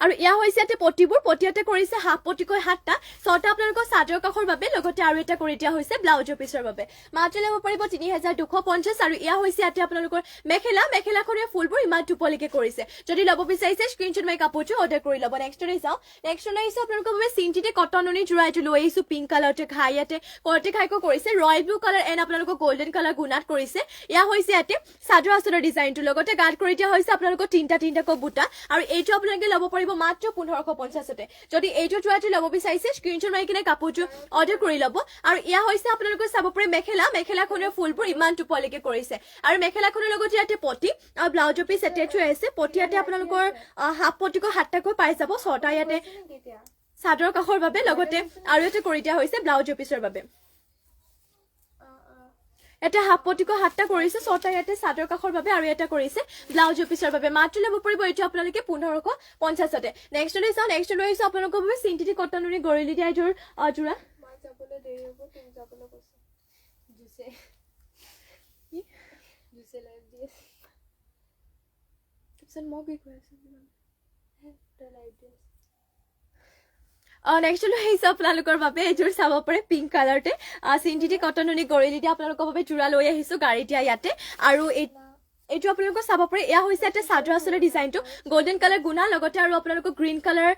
আৰু এয়া হৈছে ইয়াতে পটিবোৰ পটিয়াতে কৰিছে হাফ পটিকৈ 7টা 6টা আপোনালোকৰ চাদৰ কাষৰ বাবে লগতে আৰু এটা কৰি দিয়া হৈছে ব্লাউজৰ পিছৰ বাবে মাত্ৰ ল'ব পাৰিব ৩,২৫০ আৰু এয়া হৈছে ইয়াতে আপোনালোকৰ মেখেলাখনৰ ফুলবোৰ ইমান টোপলিকে কৰিছে যদি ল'ব বিচাৰিছে স্ক্ৰীনশ্বট মাৰি কাপোৰটো অৰ্ডাৰ কৰি ল'ব নেক্সটলৈ যাওঁ নেক্সটলৈ আহিছো আপোনালোকৰ বাবে চিনটিতে কটননি যোৰা এইটো লৈ আহিছো পিংক কালাৰতে ঘাই ইয়াতে কৰতি ঘাইকো কৰিছে ৰয়েল ব্লু কালাৰ এণ্ড আপোনালোকৰ গল্ডেন কালাৰ গুণাত কৰিছে এয়া হৈছে ইয়াতে চাদৰ আঁচলৰ ডিজাইনটো লগতে গাঁত কৰি দিয়া হৈছে আপোনালোকৰ তিনিটাকৈ বুটা আৰু এইটো আপোনালোকে ল'ব পাৰিব মাত্ৰ ১৫৫০তে যদি এইটো যোৱাটো ল'ব বিচাৰিছে স্ক্ৰীনশ্বট মাৰি কিনে কাপোৰযোৰ অৰ্ডাৰ কৰি ল'ব আৰু এয়া হৈছে আপোনালোকে চাব পাৰে মেখেলাখনৰ ফুলবোৰ ইমান টোপলিকে কৰিছে আৰু মেখেলাখনৰ লগত ইয়াতে পটি আৰু ব্লাউজৰ পিছ এটেচ হৈ আছে পটি ইয়াতে আপোনালোকৰ হাফ পটিকৈ 7টাকৈ পাই যাব 6টা ইয়াতে চাদৰ কাষৰ বাবে লগতে আৰু এটা কৰি দিয়া হৈছে ব্লাউজৰ পিছৰ বাবে এটা হাফ পটিকৈ 7টা কৰিছে 6টা ইয়াতে চাদৰ কাষৰ বাবে আৰু এটা কৰিছে ব্লাউজৰ পিছৰ বাবে মাত্ৰ ল'ব পাৰিব এইটো আপোনালোকে ১৫৫০তে নেক্সটলৈ যাওঁ নেক্সট লৈ আহিছো আপোনালোকৰ বাবে চিন্থেটিক কটনৰি গৰিলি দিয়া এইযোৰ যোৰা যাবলৈ দেৰি হ'ব তুমি যাবলৈ কৈছে জুছে লাইভ দি আছে তাৰপিছত মই কি কৈ আছো লাইভ দি আছে নেক্সট লৈ আহিছো আপোনালোকৰ বাবে এইযোৰ চাব পাৰে পিংক কালাৰতে চিন্থেটিক কটননি গৰিলি দিয়া আপোনালোকৰ বাবে যোৰা লৈ আহিছো গাড়ী দিয়া ইয়াতে আৰু এইটো আপোনালোকৰ চাব পাৰে এয়া হৈছে ইয়াতে চাদৰ আঁচলৰ ডিজাইনটো গল্ডেন কালাৰ গুণা লগতে আৰু আপোনালোকৰ গ্ৰীণ কালাৰ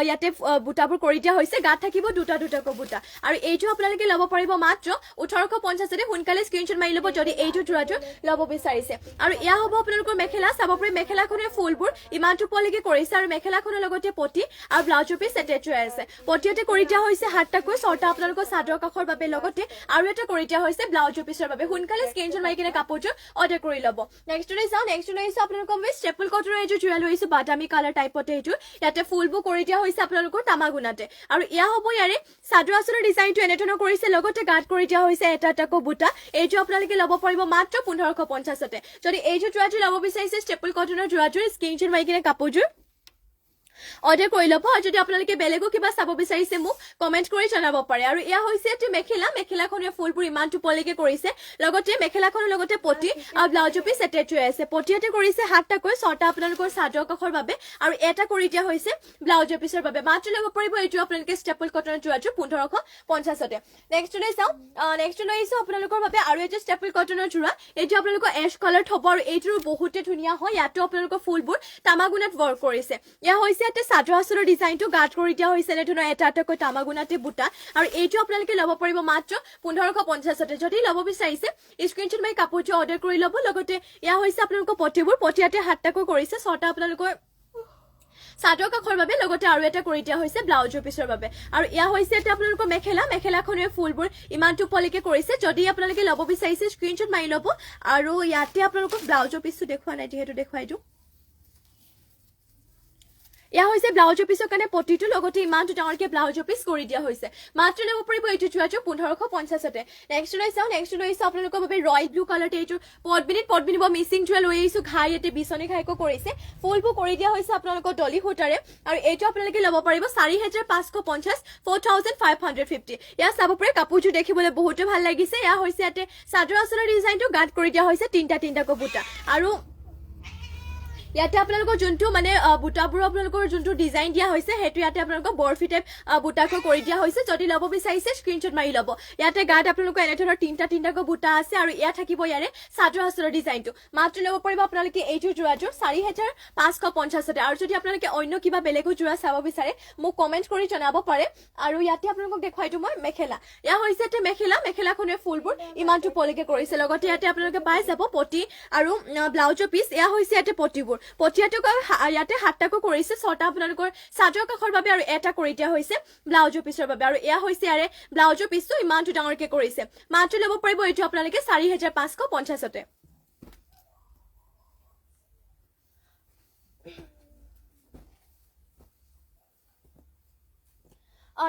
ইয়াতে বুটাবোৰ কৰি দিয়া হৈছে গাত থাকিব দুটাকৈ বুটা আৰু এইটো আপোনালোকে ল'ব পাৰিব মাত্ৰ ১৮৫০তে সোনকালে স্ক্ৰীনশ্বট মাৰি ল'ব যদি এইটো যোৰাটো ল'ব বিচাৰিছে আৰু এয়া হ'ব আপোনালোকৰ মেখেলা চাব পাৰে মেখেলাখনৰ ফুলবোৰ ইমান টোপলিকে কৰিছে আৰু মেখেলাখনৰ লগতে পটি আৰু ব্লাউজৰ পিছ এটেচ হৈ আছে পটিয়াতে কৰি দিয়া হৈছে 7টাকৈ 6টা আপোনালোকৰ চাদৰ কাষৰ বাবে লগতে আৰু এটা কৰি দিয়া হৈছে ব্লাউজৰ পিছৰ বাবে সোনকালে স্ক্ৰীনশ্বট মাৰি কিনে কাপোৰযোৰ অৰ্ডাৰ কৰি ল'ব নেক্সটলৈ যাওঁ নেক্সটলৈ আহিছো আপোনালোকৰ বাবে ষ্টেপল কটনৰ এইযোৰ যোৰা লৈ আহিছো বাদামী কালাৰ টাইপতে এইযোৰ ইয়াতে ফুলবোৰ কৰি দিয়া হৈছে আপোনালোকৰ তামাগুণাতে আৰু এয়া হ'ব ইয়াৰে চাদৰ আঁচলৰ ডিজাইনটো এনেধৰণৰ কৰিছে লগতে গাঁত কৰি দিয়া হৈছে এটাকৈ বুটা এইযোৰ আপোনালোকে ল'ব পাৰিব মাত্ৰ ১৫৫০তে যদি এইযোৰ যোৰাযোৰ ল'ব বিচাৰিছে ষ্টেপল কটনৰ যোৰাযোৰ স্ক্ৰীনশ্বট মাৰি কিনে কাপোৰযোৰ অৰ্ডাৰ কৰি ল'ব আৰু যদি আপোনালোকে বেলেগো কিবা চাব বিচাৰিছে মোক কমেণ্ট কৰি জনাব পাৰে আৰু এয়া হৈছে এটি মেখেলাখনে ফুলবোৰ ইমান টোপলৈকে কৰিছে লগতে মেখেলাখনৰ লগতে পটি আৰু ব্লাউজ পিচ এটেচ হৈ আছে পটিয়াতে কৰিছে 7টাকৈ 6টা আপোনালোকৰ চাদৰ কাষৰ বাবে আৰু এটা কৰি দিয়া হৈছে ব্লাউজ পিচৰ বাবে মাত্ৰ ল'ব পাৰিব এইটো আপোনালোকে ষ্টেপল কটনৰ যোৰাটো 1550তে নেক্সট লৈ চাওঁ নেক্সট লৈ আহিছো আপোনালোকৰ বাবে আৰু এটা ষ্টেপল কটনৰ যোৰা এইটো আপোনালোকৰ এছ কালাৰ হ'ব আৰু এইটোৰ বহুতে ধুনীয়া হয় ইয়াতো আপোনালোকৰ ফুলবোৰ তামাগুনাত ৱৰ্ক কৰিছে ইয়া হৈছে এটা চাদৰ আঁচলৰ ডিজাইনটো গাঁত কৰি দিয়া হৈছে এনেধৰণৰ এটা এটাকৈ তামাগুনাতে বুটা আৰু এইটো আপোনালোকে ল'ব পাৰিব মাত্ৰ 1550তে যদি ল'ব বিচাৰিছে স্ক্ৰীনশ্বট মাৰি কাপোৰটো অৰ্ডাৰ কৰি ল'ব লগতে ইয়া হৈছে আপোনালোকৰ পটিবোৰ পটিয়াতে 7টাকৈ কৰিছে 6টা আপোনালোকৰ চাদৰ কাষৰ বাবে লগতে আৰু এটা কৰি দিয়া হৈছে ব্লাউজৰ পিছৰ বাবে আৰু ইয়া হৈছে এটা আপোনালোকৰ মেখেলাখনৰ ফুলবোৰ ইমান টোপলৈকে কৰিছে যদি আপোনালোকে ল'ব বিচাৰিছে স্ক্ৰীনশ্বট মাৰি ল'ব আৰু ইয়াতে আপোনালোকক ব্লাউজৰ পিছটো দেখুৱা নাই যিহেতু দেখুৱাই দিওঁ ইয়া হৈছে ব্লাউজৰ পিছৰ কাৰণে পটিটো লগতে ইমান ডাঙৰকে ব্লাউজৰ পিছ কৰি দিয়া হৈছে মাত্ৰ ল'ব পাৰিব এইটো যোৰাটো 1550তে নেক্সট লৈ চাওঁ আপোনালোকৰ বাবে ৰয়েল ব্লু কালাৰতে এইটো পদ্মিনী মিচিং যোৰা লৈ আহিছো ঘাই ইয়াতে বিচনী ঘাইকো কৰিছে ফুলবোৰ কৰি দিয়া হৈছে আপোনালোকৰ ডলি সূতাৰে আৰু এইটো আপোনালোকে ল'ব পাৰিব 4550 4550 ইয়া চাব পাৰে কাপোৰটো দেখিবলৈ বহুতো ভাল লাগিছে ইয়া হৈছে ইয়াতে চাদৰ আঁচলৰ ডিজাইনটো গাঁত কৰি দিয়া হৈছে তিনটা বুটা আৰু ইয়াতে আপোনালোকৰ যোনটো মানে বুটাবোৰ আপোনালোকৰ যোনটো ডিজাইন দিয়া হৈছে সেইটো ইয়াতে আপোনালোকৰ বৰফি টাইপ বুটাকৈ কৰি দিয়া হৈছে যদি ল'ব বিচাৰিছে স্ক্ৰীনশ্বট মাৰি ল'ব ইয়াতে গাত আপোনালোকৰ এনেধৰণৰ তিনটাকৈ বুটা আছে আৰু ইয়াত থাকিব ইয়াৰে চাদৰ আঁচলৰ ডিজাইনটো মাত্ৰ ল'ব পাৰিব আপোনালোকে এইটো যোৰাটো 4550তে আৰু যদি আপোনালোকে অন্য কিবা বেলেগো যোৰা চাব বিচাৰে মোক কমেণ্ট কৰি জনাব পাৰে আৰু ইয়াতে আপোনালোকক দেখুৱাই দিওঁ মই মেখেলা ইয়া হৈছে এটা মেখেলাখনৰ ফুলবোৰ ইমান টোপলৈকে কৰিছে লগতে ইয়াতে আপোনালোকে পাই যাব পটি আৰু ব্লাউজৰ পিচ ইয়া হৈছে ইয়াতে পটিবোৰ পটিয়াটো ইয়াতে 7টাকৈ কৰিছে 6টা আপোনালোকৰ চাদৰ কাষৰ বাবে আৰু এটা কৰি দিয়া হৈছে ব্লাউজৰ পিছৰ বাবে আৰু এয়া হৈছে ইয়াৰে ব্লাউজৰ পিচটো ইমানটো ডাঙৰকে কৰিছে মাত্ৰ ল'ব পাৰিব এইটো আপোনালোকে 4550তে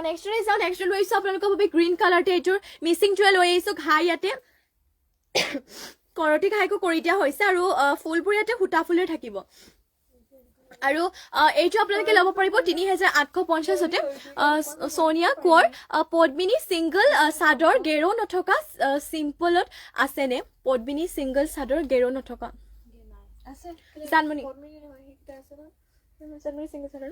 নেক্সট লৈ আহিছো আপোনালোকৰ বাবে গ্ৰীণ কালাৰতে এইটোৰ মিচিং যোৰা লৈ আহিছো ঘাই ইয়াতে কৰটি ঘাইকো কৰি দিয়া হৈছে আৰু ফুলবোৰ ইয়াতে সূতা ফুলেৰে থাকিব আৰু এইটো আপোনালোকে ল'ব পাৰিব 3850তে সোনিয়া কোৰ পদ্মিনী সিংগল চাদৰ গেৰো নথকা চিম্পলত আছেনে পদ্মিনী সিংগল চাদৰ গেৰো নথকা আছে জানমণি জানমণি সিংগল চাদৰ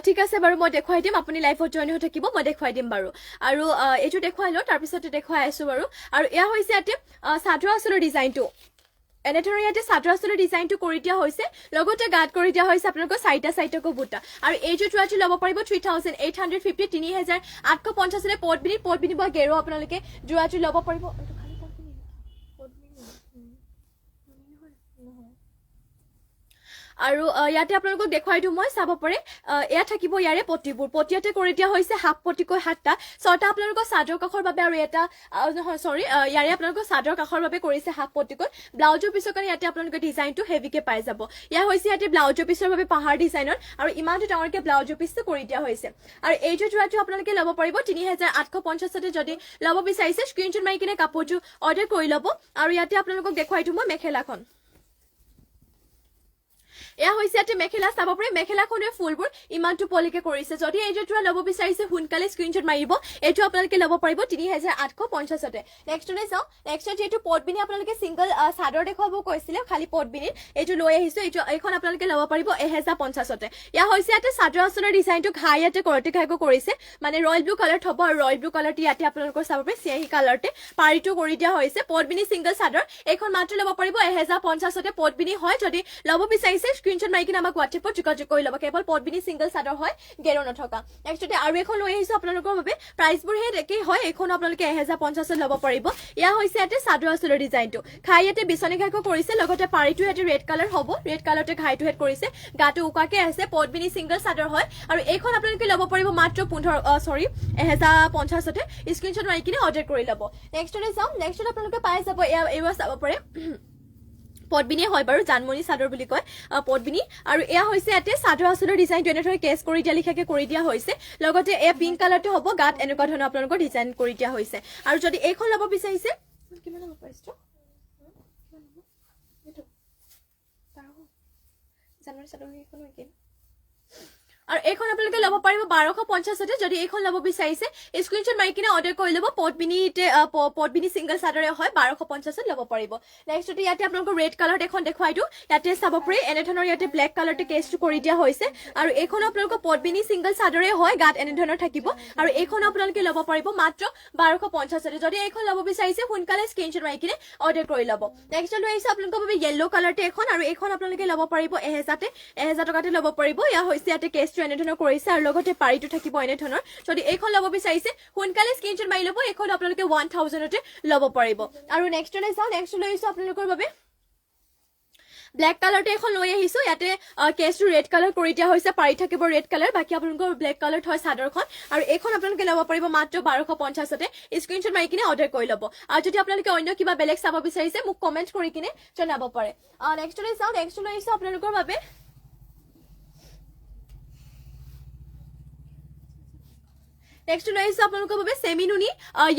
ঠিক আছে বাৰু মই দেখুৱাই দিম আপুনি লাইভত জইন হৈ থাকিব মই দেখুৱাই দিম বাৰু আৰু এইটো দেখুৱাই লওঁ তাৰপিছতে দেখুৱাই আছো বাৰু আৰু এয়া হৈছে ইয়াতে চাদৰ আঁচলৰ ডিজাইনটো এনেধৰণে ইয়াতে চাদৰ আঁচলৰ ডিজাইনটো কৰি দিয়া হৈছে লগতে গাঁত কৰি দিয়া হৈছে আপোনালোকৰ 4টাকৈ বুটা আৰু এইটো যোৰাটো ল'ব পাৰিব 3850 3850তে পদ্মিনী বা গেৰো আপোনালোকে যোৰাটো ল'ব পাৰিব আৰু ইয়াতে আপোনালোকক দেখুৱাই দিওঁ মই চাব পাৰে এয়া থাকিব ইয়াৰে পটিবোৰ পটিয়াতে কৰি দিয়া হৈছে হাফ পটিকৈ 7টা 6টা আপোনালোকৰ চাদৰ কাষৰ বাবে আৰু এটা নহয় সৰি ইয়াৰে আপোনালোকৰ চাদৰ কাষৰ বাবে কৰিছে হাফ পটিকৈ ব্লাউজৰ পিছৰ কাৰণে ইয়াতে আপোনালোকে ডিজাইনটো হেভিকে পাই যাব ইয়া হৈছে ইয়াতে ব্লাউজৰ পিছৰ বাবে পাহাৰ ডিজাইনৰ আৰু ইমানটো ডাঙৰকে ব্লাউজৰ পিছটো কৰি দিয়া হৈছে আৰু এইটো যোৰাটো আপোনালোকে ল'ব পাৰিব 3850তে যদি ল'ব বিচাৰিছে স্ক্ৰীনশ্বট মাৰি কিনে কাপোৰটো অৰ্ডাৰ কৰি ল'ব আৰু ইয়াতে আপোনালোকক দেখুৱাই দিওঁ মই মেখেলাখন এয়া হৈছে ইয়াতে মেখেলা চাব পাৰে মেখেলাখনৰ ফুলবোৰ ইমান টোপলৈকে কৰিছে যদি এই যোৰা ল'ব বিচাৰিছে সোনকালে স্ক্ৰীনশ্বট মাৰিব এইটো আপোনালোকে ল'ব পাৰিব 3850তে নেক্সট লৈ চাওঁ নেক্সট যেটো পদ্মিনী আপোনালোকে সিংগল চাদৰ দেখুৱাব কৈছিলে খালি পদ্মিনী এইটো লৈ আহিছো এইখন আপোনালোকে ল'ব পাৰিব 1050তে ইয়া হৈছে ইয়াতে চাদৰ আঁচলৰ ডিজাইনটো ঘাই ইয়াতে কৰটি ঘাইকো কৰিছে মানে ৰয়েল ব্লু কালাৰ থব আৰু ৰয়েল ব্লু কালাৰটি ইয়াতে আপোনালোকৰ চাব পাৰে চিয়াহী কালাৰতে পাৰিটো কৰি দিয়া হৈছে পদ্মিনী সিংগল চাদৰ এইখন মাত্ৰ ল'ব পাৰিব 1050তে পদ্মিনী হয় যদি ল'ব বিচাৰিছে স্ক্ৰীনশ্বট মাৰি কিনে আমাক হোৱাটছএপত যোগাযোগ কৰি ল'ব কেৱল পদ্মিনী সিংগল চাদৰ হয় গেৰো নথকা নেক্সটতে আৰু এখন লৈ আহিছো আপোনালোকৰ বাবে প্ৰাইচবোৰ হে একেই হয় এইখন আপোনালোকে 1050ত ল'ব পাৰিব ইয়া হৈছে ইয়াতে চাদৰ আঁচলৰ ডিজাইনটো ঘাই ইয়াতে বিচনী ঘাইকো কৰিছে লগতে পাৰিটো ইয়াতে ৰেড কালাৰ হ'ব ৰেড কালাৰতে ঘাইটো হেড কৰিছে গাটো উকাকে আছে পদ্মিনী সিংগল চাদৰ হয় আৰু এইখন আপোনালোকে ল'ব পাৰিব মাত্ৰ 1050তে স্ক্ৰীনশ্বট মাৰি কিনে অৰ্ডাৰ কৰি ল'ব নেক্সটতে চাওঁ নেক্সটত আপোনালোকে পাই যাব এয়া চাব পাৰে পদ্মিনী হয় বাৰু জানমণি চাদৰ বুলি কয় পদ্মিনী আৰু এয়া হৈছে ইয়াতে চাদৰ আঁচলৰ ডিজাইনটো এনেধৰণে কেছ কৰি দিয়া লিখাকে কৰি দিয়া হৈছে লগতে এয়া পিংক কালাৰটো হ'ব গাত এনেকুৱা ধৰণৰ আপোনালোকৰ ডিজাইন কৰি দিয়া হৈছে আৰু যদি এইখন ল'ব বিচাৰিছে কিমান হ'ব প্ৰাইচটো জানুৱাৰী চাদৰ কেইখন নেকি আৰু এইখন আপোনালোকে ল'ব পাৰিব 1250তে যদি এইখন ল'ব বিচাৰিছে স্ক্ৰিনশ্বট মাৰি কিনে অৰ্ডাৰ কৰি ল'ব পটবিনি সিংগল চাদৰে হয় 1250ত ল'ব পাৰিব নেক্সট ইয়াতে আপোনালোকৰ ৰেড কালাৰত এখন দেখুৱাই দিওঁ ইয়াতে চাব পাৰি এনে ধৰণৰ ইয়াতে ব্লেক কালাৰতে কেছটো কৰি দিয়া হৈছে আৰু এইখন আপোনালোকৰ পটবিনি সিংগল চাদৰে হয় গাত এনে ধৰণৰ থাকিব আৰু এইখন আপোনালোকে ল'ব পাৰিব মাত্ৰ 1250তে যদি এইখন ল'ব বিচাৰিছে সোনকালে স্ক্ৰিনশ্বট মাৰি কিনে অৰ্ডাৰ কৰি ল'ব নেক্সট লৈ আহিছে আপোনালোকৰ বাবে য়েল্লো কালাৰতে এখন আৰু এইখন আপোনালোকে ল'ব পাৰিব 1000 টকাতে ল'ব পাৰিব ইয়া হৈছে ইয়াতে কেছটো এনে ধৰণৰ কৰিছে আৰু লগতে পাৰিটো থাকিব এনে ধৰণৰ যদি এইখন ল'ব বিচাৰিছে সোনকালে স্ক্ৰিনশ্বট মাৰি ল'ব এইখন আপোনালোকে 1000তে ল'ব পাৰিব আৰু নেক্সট লৈ যাওঁ নেক্সট লৈ আহিছো আপোনালোকৰ বাবে ব্লেক কালাৰতে এখন লৈ আহিছো ইয়াতে কেছটো ৰেড কালাৰ কৰি দিয়া হৈছে পাৰি থাকিব ৰেড কালাৰ বাকি আপোনালোকৰ ব্লেক কালাৰ হয় চাদৰখন আৰু এইখন আপোনালোকে ল'ব পাৰিব মাত্ৰ 1250তে স্ক্ৰিনশ্বট মাৰি কিনে অৰ্ডাৰ কৰি ল'ব আৰু যদি আপোনালোকে অন্য কিবা বেলেগ চাব বিচাৰিছে মোক কমেন্ট কৰি কিনে জনাব পাৰে নেক্সট লৈ যাওঁ নেক্সট লৈ আহিছো আপোনালোকৰ বাবে নেক্সট লৈ আহিছো আপোনালোকৰ বাবে সেমি নুনি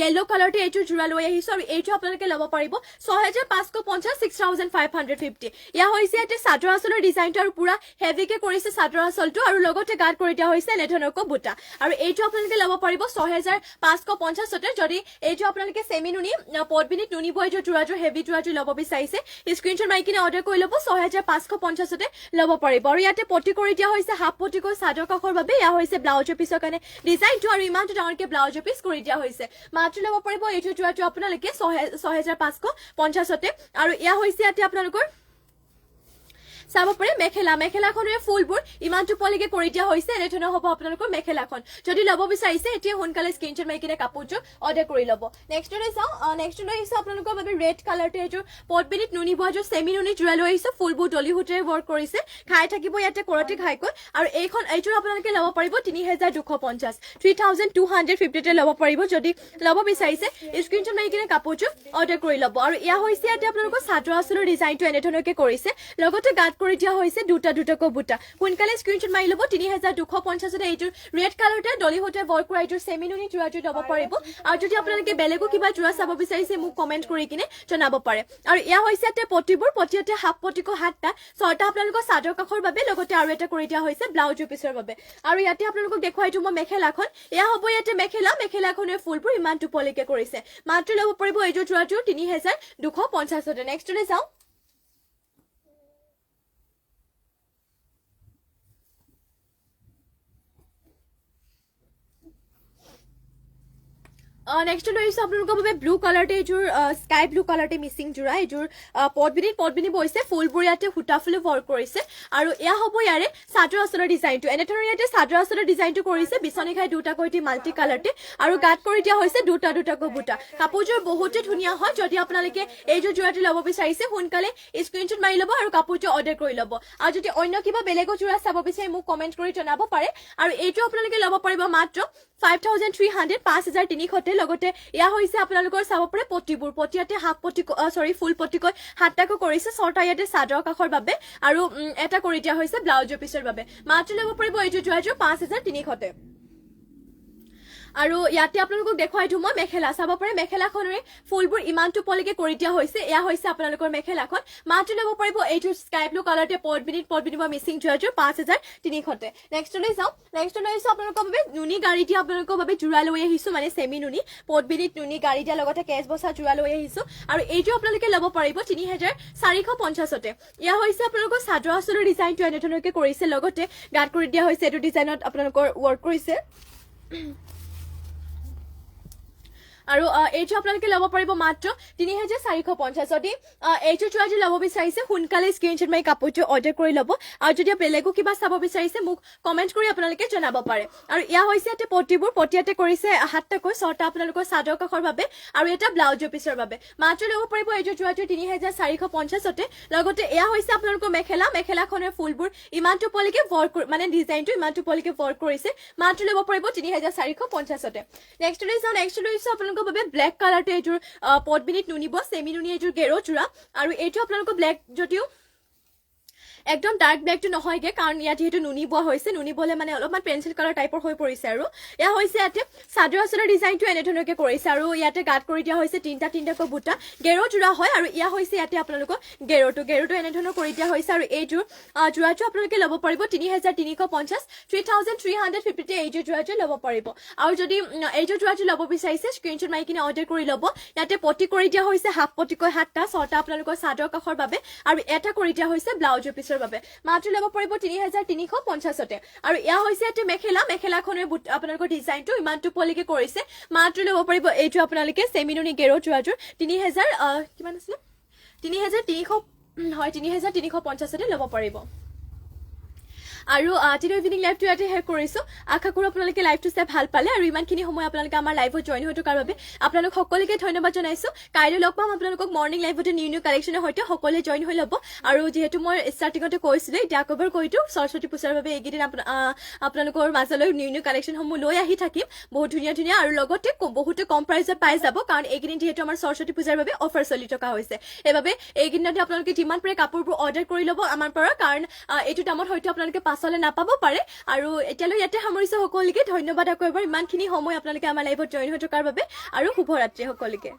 য়েল্লো কালাৰতে এইটো জোৰা লৈ আহিছো আৰু এইটো আপোনালোকে ল'ব পাৰিব 6550 6550 ইয়া হৈছে ইয়াতে চাদৰ আঁচলৰ ডিজাইনটো আৰু পুৰা হেভিকে কৰিছে চাদৰ আঁচলটো আৰু লগতে গাত কৰি দিয়া হৈছে এনে ধৰণৰ বুটা আৰু এইটো আপোনালোকে ল'ব পাৰিব 6550তে যদি এইটো আপোনালোকে সেমি নুনি পটবিনিত নুনি বয় জোৰাটো হেভি জোৰাটো ল'ব বিচাৰিছে স্ক্ৰিনশ্বট মাৰি কিনে অৰ্ডাৰ কৰি ল'ব 6550তে ল'ব পাৰিব আৰু ইয়াতে পটি কৰি দিয়া হৈছে হাফ পটিকৈ চাদৰ কাষৰ বাবে ইয়া হৈছে ব্লাউজৰ পিছৰ কাৰণে ডিজাইনটো আৰু ইমানটো ডাঙৰকে ব্লাউজৰ পিছ কৰি দিয়া হৈছে মাত্ৰ ল'ব পাৰিব এইটো জোৰাটো আপোনালোকে 6550তে আৰু ইয়া হৈছে ইয়াতে আপোনালোকৰ চাব পাৰে মেখেলাখনৰ ফুলবোৰ ইমানটো পলিকে কৰি দিয়া হৈছে এনে ধৰণৰ হ'ব আপোনালোকৰ মেখেলাখন যদি ল'ব বিচাৰিছে এতিয়া সোনকালে স্ক্ৰিনশ্বট মাৰি কিনে কাপোৰটো অৰ্ডাৰ কৰি ল'ব নেক্সট লৈ চাওঁ নেক্সট লৈ আহিছো আপোনালোকৰ বাবে ৰেড কালাৰতে এইযোৰ পটবিনিত নুনি বোৱা সেমি নুনি জোৰা লৈ আহিছো ফুলবোৰ ডলি সূতাৰে ৱৰ্ক কৰিছে খাই থাকিব ইয়াতে কৰতি খাইকৈ আৰু এইযোৰ আপোনালোকে ল'ব পাৰিব 3250 3250তে ল'ব পাৰিব যদি ল'ব বিচাৰিছে স্ক্ৰিনশ্বট মাৰি কিনে কাপোৰটো অৰ্ডাৰ কৰি ল'ব আৰু ইয়া হৈছে ইয়াতে আপোনালোকৰ চাদৰ আঁচলৰ ডিজাইনটো এনে ধৰণৰকে কৰিছে লগতে গাত কৰি দিয়া হৈছে দুটাকৈ বুটা সোনকালে স্ক্ৰিনশ্বট মাৰি ল'ব 3250তে এইযোৰ ৰেড কালাৰতে ডলি সূতাৰে ৱৰ্ক কৰা এইযোৰ সেমি নুনি জোৰাটো ল'ব পাৰিব আৰু যদি আপোনালোকে বেলেগো কিবা জোৰা চাব বিচাৰিছে মোক কমেন্ট কৰি কিনে জনাব পাৰে আৰু ইয়া হৈছে ইয়াতে পটিয়াতে হাফ পটিকো হাতটা ছটা আপোনালোকৰ চাদৰ কাষৰ বাবে লগতে আৰু এটা কৰি দিয়া হৈছে ব্লাউজৰ পিছৰ বাবে আৰু ইয়াতে আপোনালোকক দেখুৱাই দিওঁ মই মেখেলাখন এয়া হ'ব ইয়াতে মেখেলাখনৰ ফুলবোৰ ইমান টুপলিকে কৰিছে মাত্ৰ ল'ব পাৰিব এইযোৰ জোৰাটো 3250তে নেক্সটলৈ যাওঁ নেক্সট লৈ আহিছো আপোনালোকৰ বাবে ব্লু কালাৰতে এইযোৰ স্কাই ব্লু কালাৰতে মিচিং জোৰা এইযোৰ পটবিনি বৈছে ফুলবোৰ ইয়াতে সূতা ফুলে ৱৰ্ক কৰিছে আৰু এয়া হ'ব ইয়াৰে চাদৰ আঁচলৰ ডিজাইনটো এনেধৰণৰ ইয়াতে চাদৰ আঁচলৰ ডিজাইনটো কৰিছে বিচনী খাই দুটাকৈ মাল্টি কালাৰতে আৰু গাত কৰি দিয়া হৈছে দুটাকৈ বুটা কাপোৰযোৰ বহুতে ধুনীয়া হয় যদি আপোনালোকে এইযোৰ জোৰাটো ল'ব বিচাৰিছে সোনকালে স্ক্ৰিনশ্বট মাৰি ল'ব আৰু কাপোৰটো অৰ্ডাৰ কৰি ল'ব আৰু যদি অন্য কিবা বেলেগো জোৰা চাব বিচাৰে মোক কমেন্ট কৰি জনাব পাৰে আৰু এইটো আপোনালোকে ল'ব পাৰিব মাত্ৰ 5300 5300তে লগতে ইয়া হৈছে আপোনালোকৰ চাব পাৰে পটিয়াতে হাফ পটিক ফুল পটিকৈ হাতটাকৈ কৰিছে ছটা ইয়াতে চাদৰ কাষৰ বাবে আৰু এটা কৰি দিয়া হৈছে ব্লাউজৰ পিছৰ বাবে মাত্ৰ ল'ব পাৰিব এইটো জোৰাযোৰ 5300তে আৰু ইয়াতে আপোনালোকক দেখুৱাই দিওঁ মই মেখেলা চাব পাৰে মেখেলাখনৰে ফুলবোৰ ইমানটো পলিকে কৰি দিয়া হৈছে এয়া হৈছে আপোনালোকৰ মেখেলাখন মাত্ৰ ল'ব পাৰিব এইটো স্কাই ব্লু কালাৰতে পটবিনি বা মিচিং জোৰাযোৰ 5300তে নেক্সট লৈ যাওঁ নেক্সট লৈ আহিছো আপোনালোকৰ বাবে নুনি গাড়ী দিয়া আপোনালোকৰ বাবে জোৰা লৈ আহিছো মানে সেমি নুনি পটবিনিত নুনি গাড়ী দিয়া লগতে কেছ বসা জোৰা লৈ আহিছো আৰু এইটো আপোনালোকে ল'ব পাৰিব 3450তে ইয়া হৈছে আপোনালোকৰ চাদৰ আঁচলৰ ডিজাইনটো এনে ধৰণৰকে কৰিছে লগতে গাত কৰি দিয়া হৈছে এইটো ডিজাইনত আপোনালোকৰ ৱৰ্ক কৰিছে আৰু এইটো আপোনালোকে ল'ব পাৰিব মাত্ৰ 3450 যদি এইটো জোৰাটো ল'ব বিচাৰিছে সোনকালে স্ক্ৰিনশ্বট মাৰি কাপোৰটো অৰ্ডাৰ কৰি ল'ব আৰু যদি বেলেগো কিবা চাব বিচাৰিছে মোক কমেন্ট কৰি আপোনালোকে জনাব পাৰে আৰু ইয়া হৈছে ইয়াতে পটিয়াতে কৰিছে হাতটাকৈ ছটা আপোনালোকৰ চাদৰ কাষৰ বাবে আৰু এটা ব্লাউজৰ পিছৰ বাবে মাত্ৰ ল'ব পাৰিব এইটো জোৰাটো 3450তে লগতে এয়া হৈছে আপোনালোকৰ মেখেলাখনৰ ফুলবোৰ ইমানটো পলিকে ৱৰ্ক মানে ডিজাইনটো ইমানটো পলিকে ৱৰ্ক কৰিছে মাত্ৰ ল'ব পাৰিব 3450তে নেক্সট লৈ যাওঁ নেক্সট লৈছো আপোনালোকৰ বাবে ব্লেক কালাৰতে এইযোৰ পটবিনিত নুনি বোৱা সেমি নুনি এইযোৰ গেৰো জোৰা আৰু এইটো আপোনালোকৰ ব্লেক যদিও একদম ডাৰ্ক ব্লেকটো নহয়গে কাৰণ ইয়াত যিহেতু নুনি বোৱা হৈছে নুনি বলে মানে অলপমান পেঞ্চিল কালাৰ টাইপৰ হৈ পৰিছে আৰু এয়া হৈছে ইয়াতে চাদৰ আচলৰ ডিজাইনটো এনেধৰণকে কৰিছে আৰু ইয়াতে গাঁত কৰি দিয়া হৈছে তিনিটাকৈ বুটা গেৰো জোৰা হয় আৰু ইয়া হৈছে ইয়াতে আপোনালোকৰ গেৰোটো এনেধৰণৰ কৰি দিয়া হৈছে আৰু এইযোৰ জোৰাটো আপোনালোকে ল'ব পাৰিব 3350 3350 এইযোৰ জোৰাটো ল'ব পাৰিব আৰু যদি এইযোৰ জোৰাটো ল'ব বিচাৰিছে স্ক্ৰীনশ্বট মাৰি কিনে অৰ্ডাৰ কৰি ল'ব ইয়াতে পটি কৰি দিয়া হৈছে হাফ পটিকৈ 7টা 6টা আপোনালোকৰ চাদৰ কাষৰ বাবে আৰু এটা কৰি দিয়া হৈছে ব্লাউজৰ পিছৰ বাবে মাত্ৰ ল'ব পাৰিব 3350তে আৰু এয়া হৈছে ইয়াতে মেখেলাখনৰ আপোনালোকৰ ডিজাইনটো ইমানটো পলিকে কৰিছে মাত্ৰ ল'ব পাৰিব এইটো আপোনালোকে চেমিনুনি গেৰো জোৰাযোৰ 3000 কিমান আছিল 3300 হয় 3350তে ল'ব পাৰিব আৰু আজিৰ ইভিনিং লাইভটো ইয়াতে শেষ কৰিছো আশা কৰো আপোনালোকে লাইভটো চাই ভাল পালে আৰু ইমানখিনি সময় আপোনালোকে আমাৰ লাইভত জইন হৈ থকাৰ বাবে আপোনালোক সকলোকে ধন্যবাদ জনাইছো কাইলৈ লগ পাম আপোনালোকক মৰ্নিং লাইভতে নিউ কালেকশ্যনৰ সৈতে সকলোৱে জইন হৈ ল'ব আৰু যিহেতু মই ষ্টাৰ্টিঙতে কৈছিলো এতিয়া কভাৰ কৰিতো সৰস্বতী পূজাৰ বাবে এইকেইদিন আপোনালোকৰ মাজলৈ নিউ কালেকশ্যনসমূহ লৈ আহি থাকিম বহুত ধুনীয়া আৰু লগতে বহুতে কম প্ৰাইজত পাই যাব কাৰণ এইকেইদিন যিহেতু আমাৰ সৰস্বতী পূজাৰ বাবে অফাৰ চলি থকা হৈছে সেইবাবে এইকেইদিনতে আপোনালোকে যিমান পাৰে কাপোৰবোৰ অৰ্ডাৰ কৰি ল'ব আমাৰ পৰা কাৰণ এইটো দামত হয়তো আপোনালোকে পাছলৈ নাপাব পাৰে আৰু এতিয়ালৈ ইয়াতে সামৰিছো সকলোকে ধন্যবাদ আকৌ এবাৰ ইমানখিনি সময় আপোনালোকে আমাৰ লাইভত জইন হৈ থকাৰ বাবে আৰু শুভৰাত্ৰি সকলোকে